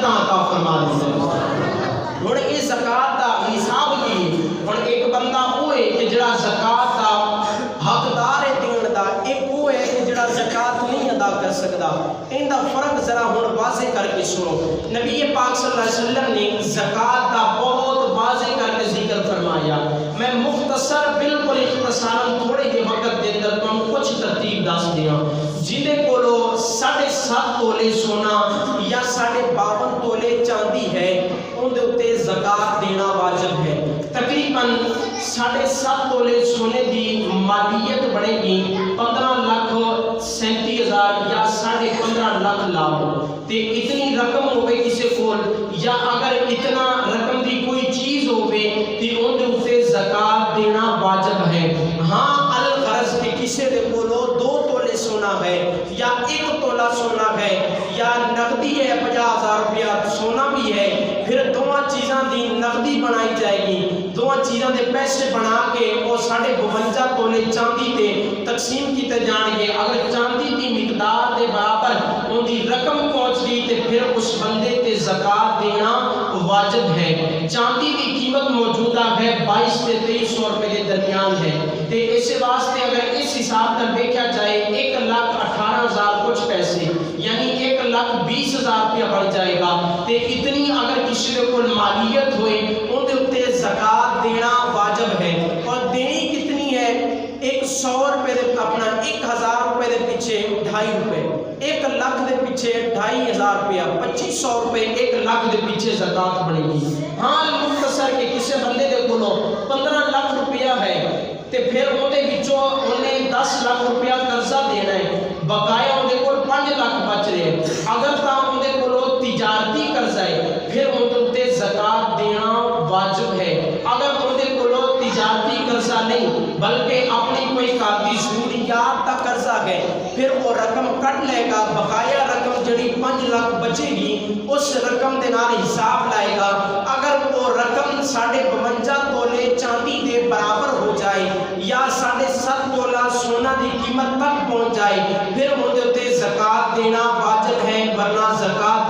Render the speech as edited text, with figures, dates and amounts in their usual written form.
برکتاں عطا فرما دیندے ہن یہ زکات دا نصاب کی ہن ایک بندہ ہوئے کہ جڑا زکات دا حقدار ہے دین دا ایک وہ ہے کہ جڑا زکات نہیں ادا کر سکدا ان دا فرق ذرا ہن واضح کر کے سنو نبی پاک صلی اللہ علیہ وسلم نے زکات دا بہت واضح کر کے ذکر فرمایا میں مختصر بالکل اختصاراً تھوڑے جے وقت دے اندر تم کچھ ترتیب دس دیاں جہدے کولو 7.5 تولے سونا یا 52 تولے چاندی ہے ان دے اوتے زکات دینا واجب ہے تقریباً 7.5 تولے سونے دی مالیت بنے گی 15,37,000 یا 15.5 لاکھ لاؤ تے اتنی رقم ہوئے کسی کول یا اگر اتنا رقم دی کوئی چیز ہوئے تے ان دے اوتے زکات دینا واجب ہے ہاں الغرض کہ کسی دے کولو 2 تولے سونا ہے یا 1 تولہ سونا ہے یا نقدی ہے 50,000 روپیہ سونا بھی ہے پھر دونوں چیزاں دی نقدی بنائی جائے گی دونوں چیزاں دے پیسے بنا کے وہ 52 تولے چاندی تے تقسیم کیتے جان گے اگر چاندی دی مقدار دے برابر ان دی رقم پہنچ گئی تے پھر اس بندے تے زکات دینا واجب ہے چاندی دی قیمت موجودہ ہے 22 سے 2300 روپے کے درمیان ہے تے اس واسطے اگر اس حساب سے دیکھا جائے 1,18,000 کچھ پیسے یعنی 1,20,000 روپیہ بڑھ جائے گا تے اتنی اگر کسی کو مالیت ہوئے ان دے اوتے زکات دینا واجب ہے اور دینی کتنی ہے 100 روپے دے اپنا 1,000 روپے دے پیچھے 2.5 روپے 1 لاکھ دے پیچھے 2,500 روپیہ 2,500 روپے 1 لاکھ دے پیچھے زکات بنے گی ہاں مختصر کہ کسی بندے دے کولو 15 لاکھ روپیہ ہے تے پھر اون دے وچوں انہیں 10 لاکھ روپیہ قرضہ دینا ہے بقایا اون دے کول 5 لاکھ بچ رہے اگر تا اون دے کولو تجارتی قرضہ ہے پھر اون دے اوتے زکات دینا واجب ہے اگر اون دے کولو تجارتی قرضہ نہیں بلکہ اپنی کوئی قابض ضروریات کا قرضہ ہے پھر وہ رقم کٹ لے گا بقایا رقم جڑی 5 لاکھ بچے گی اس رقم دے نال حساب لائے گا اگر وہ رقم 52 تولے چاندی دے برابر ہو جائے یا 7.5 تولہ سونا دی قیمت تک پہنچ جائے پھر ان دے اوتے زکات دینا واجب ہے ورنہ زکات